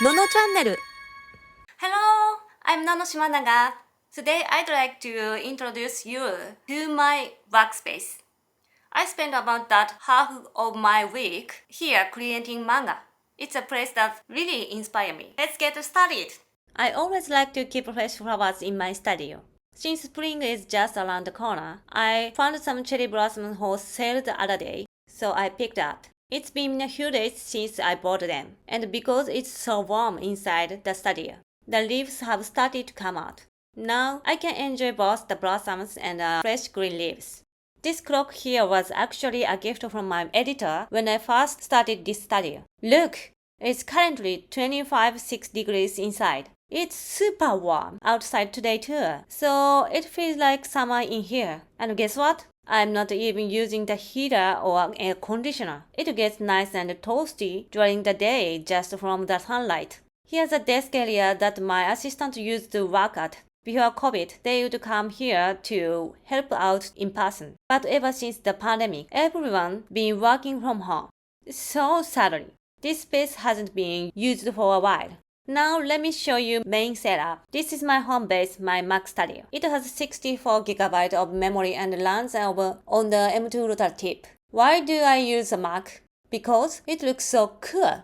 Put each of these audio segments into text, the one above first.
Nono チャンネル。 Hello, I'm Nono Shimanaga. Today I'd like to introduce you to my workspace. I spend about that half of my week here creating manga. It's a place that really inspires me. Let's get started. I always like to keep fresh flowers in my studio. Since spring is just around the corner, I found some cherry blossoms on sale the other day, so I picked up. It's been a few days since I bought them, and because it's so warm inside the studio, the leaves have started to come out. Now I can enjoy both the blossoms and fresh green leaves. This clock here was actually a gift from my editor when I first started this studio. Look! It's currently 25.6 degrees inside. It's super warm outside today too, so it feels like summer in here. And guess what? I'm not even using the heater or air conditioner. It gets nice and toasty during the day just from the sunlight. Here's a desk area that my assistant used to work at. Before COVID, they would come here to help out in person. But ever since the pandemic, everyone been working from home. So sadly, this space hasn't been used for a while. Now let me show you main setup. This is my home base, my Mac Studio. It has 64GB of memory and runs on the M2 router tip. Why do I use a Mac? Because it looks so cool.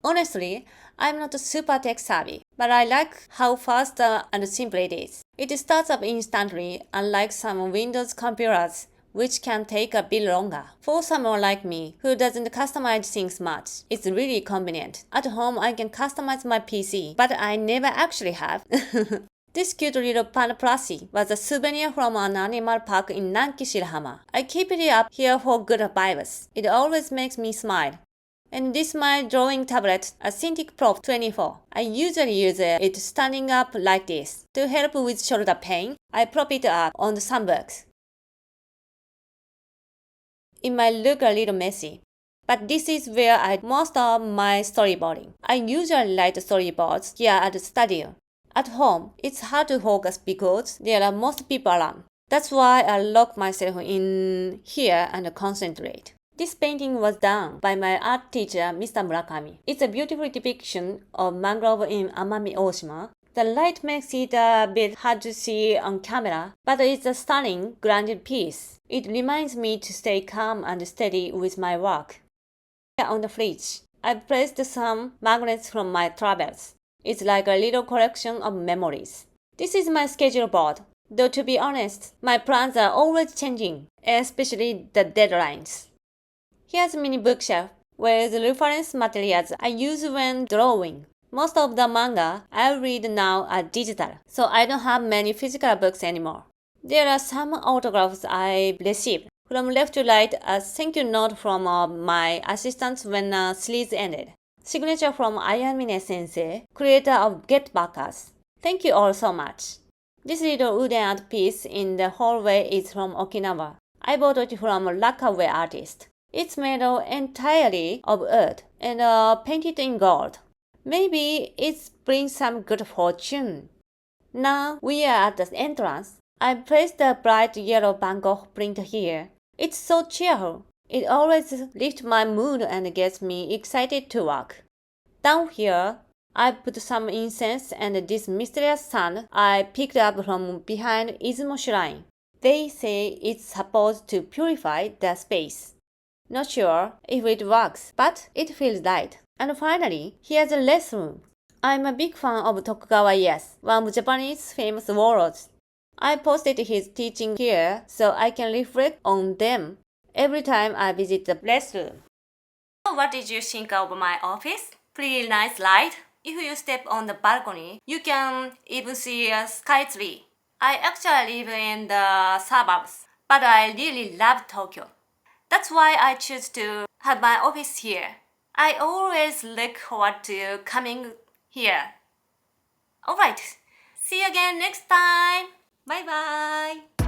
Honestly, I'm not super tech savvy, but I like how fast and simple it is. It starts up instantly, unlike some Windows computers, which can take a bit longer. For someone like me, who doesn't customize things much, it's really convenient. At home, I can customize my PC, but I never actually have. This cute little panda plushie was a souvenir from an animal park in Nankishirahama. I keep it up here for good vibes. It always makes me smile. And this is my drawing tablet, a Cintiq Pro 24. I usually use it standing up like this. To help with shoulder pain, I prop it up on some books. It might look a little messy, but this is where I do most of my storyboarding. I usually write storyboards here at the studio. At home, it's hard to focus because there are most people around. That's why I lock myself in here and concentrate. This painting was done by my art teacher, Mr. Murakami. It's a beautiful depiction of mangrove in Amami Oshima. The light makes it a bit hard to see on camera, but it's a stunning, grounded piece. It reminds me to stay calm and steady with my work. Here on the fridge, I've placed some magnets from my travels. It's like a little collection of memories. This is my schedule board. Though to be honest, my plans are always changing, especially the deadlines. Here's a mini bookshelf with reference materials I use when drawing. Most of the manga I read now are digital, so I don't have many physical books anymore. There are some autographs I received. From left to right, a thank you note from my assistants when a series ended. Signature from Ayamine Sensei, creator of Get Backers. Thank you all so much. This little wooden art piece in the hallway is from Okinawa. I bought it from a lacquerware artist. It's made entirely of wood and painted in gold. Maybe it brings some good fortune. Now we are at the entrance. I placed the bright yellow Van Gogh print here. It's so cheerful. It always lifts my mood and gets me excited to work. Down here, I put some incense and this mysterious sand I picked up from behind Izumo Shrine. They say it's supposed to purify the space. Not sure if it works, but it feels right. And finally, here's a restroom. I'm a big fan of Tokugawa Ieyasu, one of Japanese famous warlords. I posted his teaching here so I can reflect on them every time I visit the restroom. What did you think of my office? Pretty nice light. If you step on the balcony, you can even see a skytree. I actually live in the suburbs, but I really love Tokyo. That's why I choose to have my office here. I always look forward to coming here. Alright, see you again next time. Bye bye.